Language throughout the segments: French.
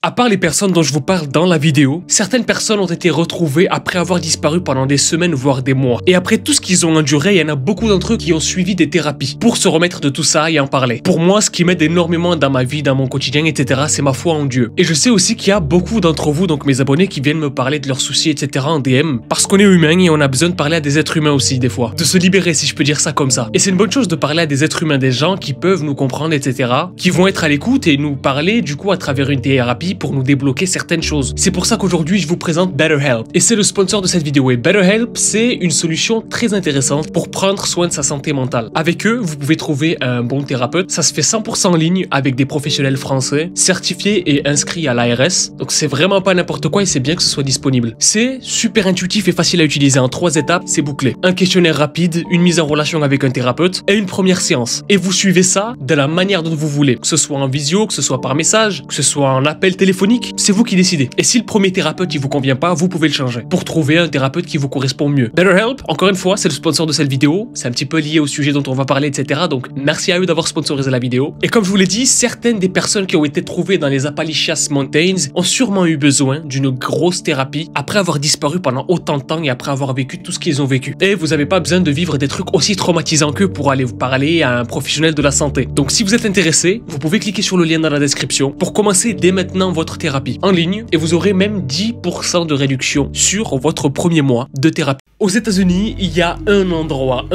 À part les personnes dont je vous parle dans la vidéo, certaines personnes ont été retrouvées après avoir disparu pendant des semaines voire des mois. Et après tout ce qu'ils ont enduré, il y en a beaucoup d'entre eux qui ont suivi des thérapies pour se remettre de tout ça et en parler. Pour moi, ce qui m'aide énormément dans ma vie, dans mon quotidien, etc., c'est ma foi en Dieu. Et je sais aussi qu'il y a beaucoup d'entre vous, donc mes abonnés, qui viennent me parler de leurs soucis, etc. en DM, parce qu'on est humain et on a besoin de parler à des êtres humains aussi, des fois. De se libérer, si je peux dire ça comme ça. Et c'est une bonne chose de parler à des êtres humains, des gens qui peuvent nous comprendre, etc., qui vont être à l'écoute et nous parler, du coup, à travers une thérapie pour nous débloquer certaines choses. C'est pour ça qu'aujourd'hui, je vous présente BetterHelp. Et c'est le sponsor de cette vidéo. Et BetterHelp, c'est une solution très intéressante pour prendre soin de sa santé mentale. Avec eux, vous pouvez trouver un bon thérapeute. Ça se fait 100% en ligne avec des professionnels français, certifiés et inscrits à l'ARS. Donc c'est vraiment pas n'importe quoi et c'est bien que ce soit disponible. C'est super intuitif et facile à utiliser. En 3 étapes, c'est bouclé. Un questionnaire rapide, une mise en relation avec un thérapeute et une première séance. Et vous suivez ça de la manière dont vous voulez. Que ce soit en visio, que ce soit par message, que ce soit en appel téléphonique, c'est vous qui décidez. Et si le premier thérapeute il vous convient pas, vous pouvez le changer pour trouver un thérapeute qui vous correspond mieux. BetterHelp, encore une fois, c'est le sponsor de cette vidéo. C'est un petit peu lié au sujet dont on va parler, etc. Donc merci à eux d'avoir sponsorisé la vidéo. Et comme je vous l'ai dit, certaines des personnes qui ont été trouvées dans les Appalachian Mountains ont sûrement eu besoin d'une grosse thérapie après avoir disparu pendant autant de temps et après avoir vécu tout ce qu'ils ont vécu. Et vous n'avez pas besoin de vivre des trucs aussi traumatisants qu'eux pour aller vous parler à un professionnel de la santé. Donc si vous êtes intéressé, vous pouvez cliquer sur le lien dans la description pour commencer dès maintenant votre thérapie en ligne et vous aurez même 10% de réduction sur votre premier mois de thérapie. Aux États-Unis, il y a un endroit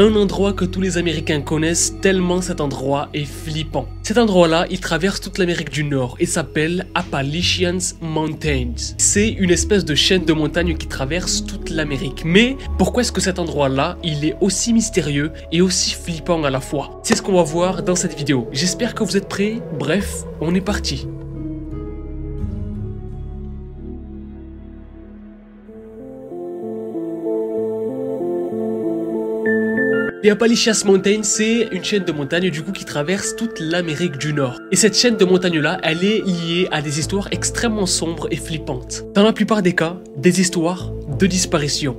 que tous les Américains connaissent tellement cet endroit est flippant. Cet endroit-là, il traverse toute l'Amérique du Nord et s'appelle Appalachian Mountains. C'est une espèce de chaîne de montagnes qui traverse toute l'Amérique. Mais pourquoi est-ce que cet endroit-là, il est aussi mystérieux et aussi flippant à la fois? C'est ce qu'on va voir dans cette vidéo. J'espère que vous êtes prêts. Bref, on est parti. Les Appalachian Mountains, c'est une chaîne de montagnes du coup qui traverse toute l'Amérique du Nord. Et cette chaîne de montagnes-là, elle est liée à des histoires extrêmement sombres et flippantes. Dans la plupart des cas, des histoires de disparition.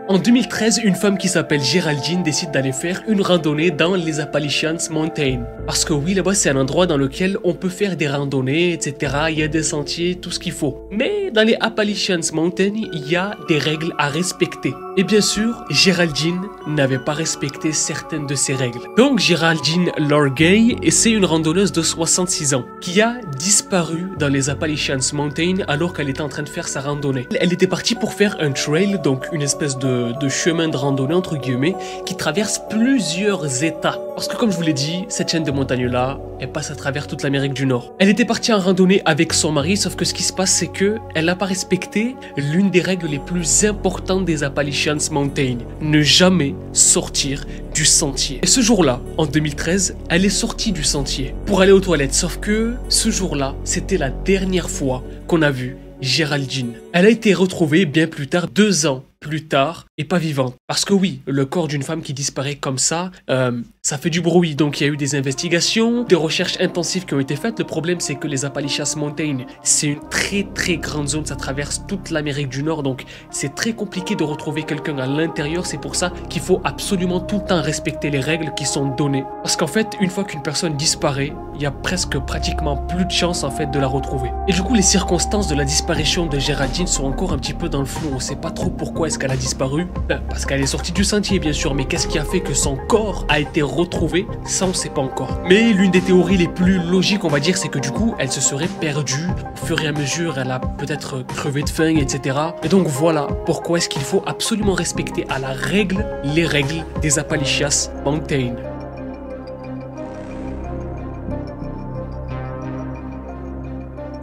En 2013, une femme qui s'appelle Géraldine décide d'aller faire une randonnée dans les Appalachian Mountains. Parce que oui, là-bas, c'est un endroit dans lequel on peut faire des randonnées, etc. Il y a des sentiers, tout ce qu'il faut. Mais dans les Appalachian Mountains, il y a des règles à respecter. Et bien sûr, Géraldine n'avait pas respecté certaines de ces règles. Donc Géraldine Lorgay, c'est une randonneuse de 66 ans qui a disparu dans les Appalachian Mountains alors qu'elle était en train de faire sa randonnée. Elle était partie pour faire un trail, donc une espèce de chemin de randonnée entre guillemets qui traverse plusieurs états. Parce que comme je vous l'ai dit, cette chaîne de montagnes-là, elle passe à travers toute l'Amérique du Nord. Elle était partie en randonnée avec son mari, sauf que ce qui se passe, c'est que elle n'a pas respecté l'une des règles les plus importantes des Appalachian Mountains. Ne jamais sortir du sentier. Et ce jour-là, en 2013, elle est sortie du sentier pour aller aux toilettes. Sauf que ce jour-là, c'était la dernière fois qu'on a vu Géraldine. Elle a été retrouvée bien plus tard, 2 ans plus tard, et pas vivante. Parce que oui, le corps d'une femme qui disparaît comme ça fait du bruit. Donc il y a eu des investigations, des recherches intensives qui ont été faites. Le problème, c'est que les Appalachian Mountains, c'est une très grande zone. Ça traverse toute l'Amérique du Nord. Donc c'est très compliqué de retrouver quelqu'un à l'intérieur. C'est pour ça qu'il faut absolument tout le temps respecter les règles qui sont données. Parce qu'en fait, une fois qu'une personne disparaît, il y a pratiquement plus de chances en fait de la retrouver. Et du coup, les circonstances de la disparition de Géraldine sont encore un petit peu dans le flou. On sait pas trop pourquoi est-ce qu'elle a disparu. Parce qu'elle est sortie du sentier, bien sûr. Mais qu'est-ce qui a fait que son corps a été retrouvé? Ça, on sait pas encore. Mais l'une des théories les plus logiques, on va dire, c'est que du coup, elle se serait perdue. Au fur et à mesure, elle a peut-être crevé de faim, etc. Et donc voilà pourquoi est-ce qu'il faut absolument respecter à la règle les règles des Appalachian Mountains.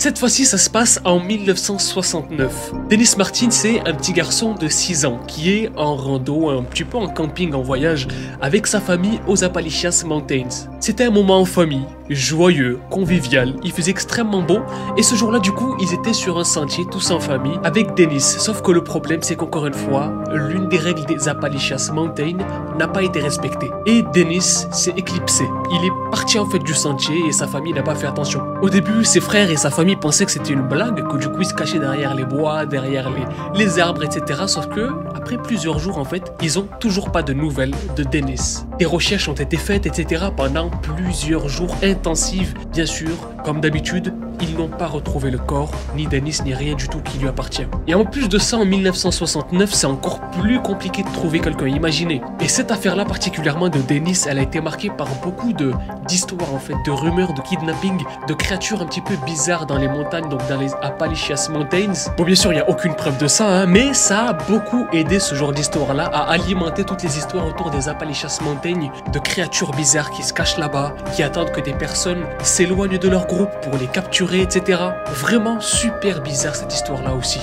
Cette fois-ci, ça se passe en 1969. Dennis Martin, c'est un petit garçon de 6 ans qui est en rando, un petit peu en camping, en voyage, avec sa famille aux Appalachian Mountains. C'était un moment en famille, joyeux, convivial, il faisait extrêmement beau et ce jour-là du coup ils étaient sur un sentier tous en famille avec Dennis. Sauf que le problème c'est qu'encore une fois, l'une des règles des Appalachian Mountain n'a pas été respectée et Dennis s'est éclipsé. Il est parti en fait du sentier et sa famille n'a pas fait attention. Au début ses frères et sa famille pensaient que c'était une blague, que du coup ils se cachaient derrière les bois, derrière les arbres, etc. Sauf que après plusieurs jours en fait, ils ont toujours pas de nouvelles de Dennis. Des recherches ont été faites, etc. pendant plusieurs jours intensives. Bien sûr, comme d'habitude, ils n'ont pas retrouvé le corps, ni Dennis, ni rien du tout qui lui appartient. Et en plus de ça, en 1969, c'est encore plus compliqué de trouver quelqu'un, imaginez. Et cette affaire-là particulièrement de Dennis, elle a été marquée par beaucoup d'histoires en fait, de rumeurs, de kidnapping, de créatures un petit peu bizarres dans les montagnes, donc dans les Appalachian Mountains. Bon, bien sûr, il n'y a aucune preuve de ça, hein, mais ça a beaucoup aidé ce genre d'histoire-là à alimenter toutes les histoires autour des Appalachian Mountains, de créatures bizarres qui se cachent là-bas, qui attendent que des personnes s'éloignent de leur groupe pour les capturer, etc. Vraiment super bizarre cette histoire-là aussi.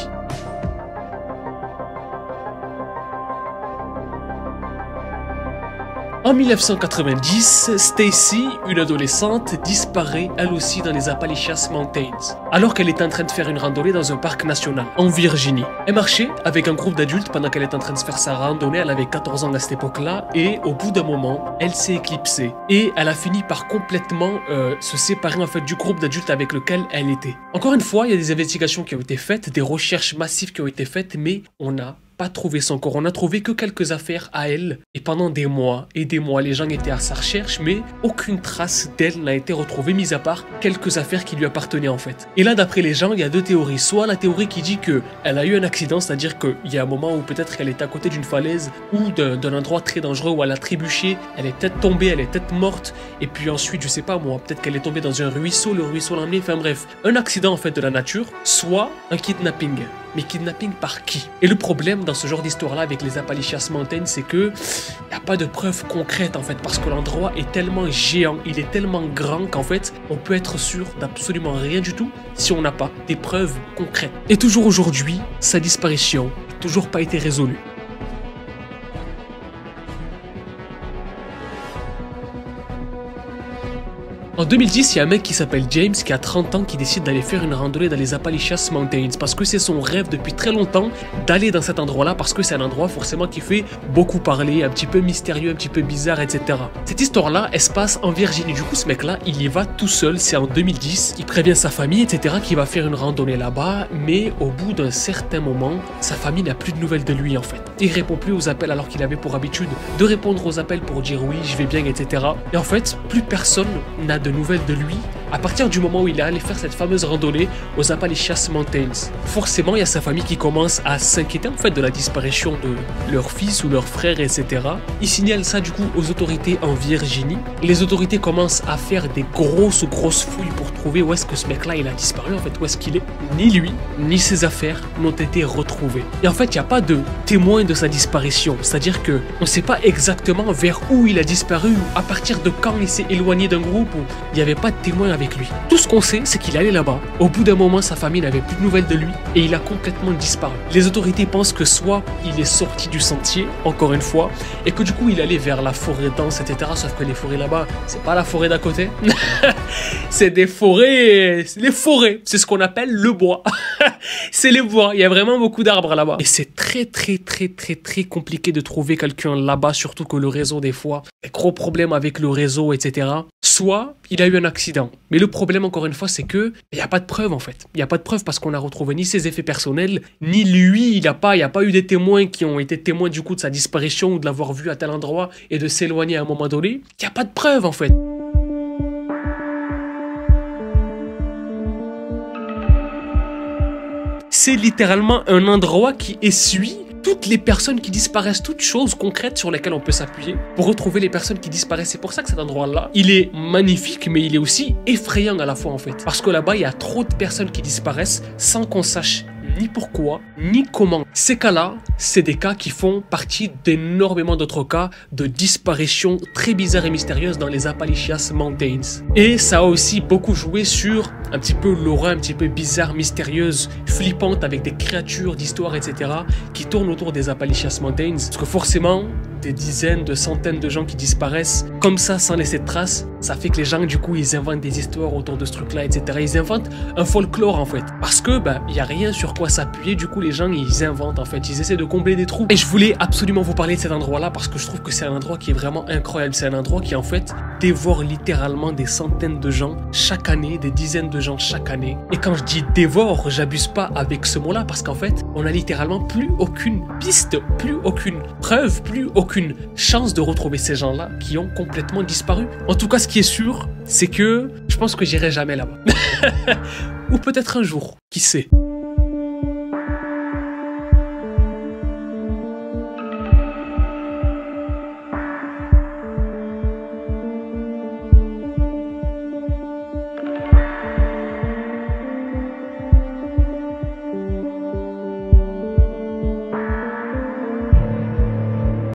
En 1990, Stacy, une adolescente, disparaît elle aussi dans les Appalachian Mountains, alors qu'elle est en train de faire une randonnée dans un parc national, en Virginie. Elle marchait avec un groupe d'adultes pendant qu'elle est en train de faire sa randonnée, elle avait 14 ans à cette époque-là, et au bout d'un moment, elle s'est éclipsée. Et elle a fini par complètement se séparer en fait du groupe d'adultes avec lequel elle était. Encore une fois, il y a des investigations qui ont été faites, des recherches massives qui ont été faites, mais on n'a pas trouvé son corps. On a trouvé que quelques affaires à elle. Et pendant des mois et des mois, les gens étaient à sa recherche, mais aucune trace d'elle n'a été retrouvée, mis à part quelques affaires qui lui appartenaient en fait. Et là, d'après les gens, il y a deux théories. Soit la théorie qui dit qu'elle a eu un accident, c'est-à-dire qu'il y a un moment où peut-être qu'elle est à côté d'une falaise ou d'un endroit très dangereux où elle a trébuché, elle est peut-être tombée, elle est peut-être morte, et puis ensuite, je sais pas moi, peut-être qu'elle est tombée dans un ruisseau, le ruisseau l'a emmenée, enfin bref, un accident en fait de la nature, soit un kidnapping. Mais kidnapping par qui? Et le problème dans ce genre d'histoire-là avec les Appalachian Mountains, c'est que il n'y a pas de preuves concrètes en fait, parce que l'endroit est tellement géant, il est tellement grand qu'en fait, on peut être sûr d'absolument rien du tout si on n'a pas des preuves concrètes. Et toujours aujourd'hui, sa disparition n'a toujours pas été résolue. En 2010, il y a un mec qui s'appelle James qui a 30 ans qui décide d'aller faire une randonnée dans les Appalachian Mountains parce que c'est son rêve depuis très longtemps d'aller dans cet endroit-là parce que c'est un endroit forcément qui fait beaucoup parler, un petit peu mystérieux, un petit peu bizarre, etc. Cette histoire-là, elle se passe en Virginie. Du coup, ce mec-là, il y va tout seul, c'est en 2010. Il prévient sa famille, etc. qu'il va faire une randonnée là-bas, mais au bout d'un certain moment, sa famille n'a plus de nouvelles de lui en fait. Il répond plus aux appels alors qu'il avait pour habitude de répondre aux appels pour dire oui, je vais bien, etc. Et en fait, plus personne n'a de nouvelles de lui à partir du moment où il est allé faire cette fameuse randonnée aux Appalachian Mountains. Forcément, il y a sa famille qui commence à s'inquiéter en fait de la disparition de leur fils ou leur frère, etc. Ils signalent ça du coup aux autorités en Virginie. Les autorités commencent à faire des grosses fouilles pour trouver où est-ce que ce mec-là il a disparu, en fait, où est-ce qu'il est. Ni lui, ni ses affaires n'ont été retrouvées. Et en fait, il n'y a pas de témoin de sa disparition. C'est-à-dire que on ne sait pas exactement vers où il a disparu ou à partir de quand il s'est éloigné d'un groupe où il n'y avait pas de témoin avec lui. Tout ce qu'on sait, c'est qu'il allait là-bas. Au bout d'un moment, sa famille n'avait plus de nouvelles de lui et il a complètement disparu. Les autorités pensent que soit il est sorti du sentier, encore une fois, et que du coup il allait vers la forêt dense, etc. Sauf que les forêts là-bas, c'est pas la forêt d'à côté. C'est des forêts, les forêts. C'est ce qu'on appelle le bois. C'est les bois. Il y a vraiment beaucoup d'arbres là-bas. Et c'est très compliqué de trouver quelqu'un là-bas, surtout que le réseau, des fois, a gros problèmes avec le réseau, etc. Soit il a eu un accident. Mais le problème, encore une fois, c'est que il n'y a pas de preuve en fait. Il n'y a pas de preuve parce qu'on n'a retrouvé ni ses effets personnels, ni lui. Il n'y a pas eu des témoins qui ont été témoins du coup de sa disparition ou de l'avoir vu à tel endroit et de s'éloigner à un moment donné. Il n'y a pas de preuve en fait. C'est littéralement un endroit qui essuie toutes les personnes qui disparaissent, toutes choses concrètes sur lesquelles on peut s'appuyer pour retrouver les personnes qui disparaissent. C'est pour ça que cet endroit-là, il est magnifique, mais il est aussi effrayant à la fois en fait. Parce que là-bas, il y a trop de personnes qui disparaissent sans qu'on sache ni pourquoi, ni comment. Ces cas-là, c'est des cas qui font partie d'énormément d'autres cas de disparitions très bizarres et mystérieuses dans les Appalachian Mountains. Et ça a aussi beaucoup joué sur un petit peu l'aura, un petit peu bizarre, mystérieuse, flippante, avec des créatures d'histoire, etc. qui tournent autour des Appalachian Mountains. Parce que forcément, des dizaines, de centaines de gens qui disparaissent comme ça sans laisser de traces, ça fait que les gens du coup ils inventent des histoires autour de ce truc là, etc. Ils inventent un folklore en fait, parce que bah il y a rien sur quoi s'appuyer, du coup les gens ils inventent en fait, ils essaient de combler des trous. Et je voulais absolument vous parler de cet endroit là parce que je trouve que c'est un endroit qui est vraiment incroyable, c'est un endroit qui en fait dévore littéralement des centaines de gens chaque année, des dizaines de gens chaque année. Et quand je dis dévore, j'abuse pas avec ce mot là parce qu'en fait on a littéralement plus aucune piste, plus aucune preuve, plus aucune chance de retrouver ces gens là qui ont complètement disparu. En tout cas ce qui est sûr, c'est que je pense que j'irai jamais là-bas. Ou peut-être un jour, qui sait.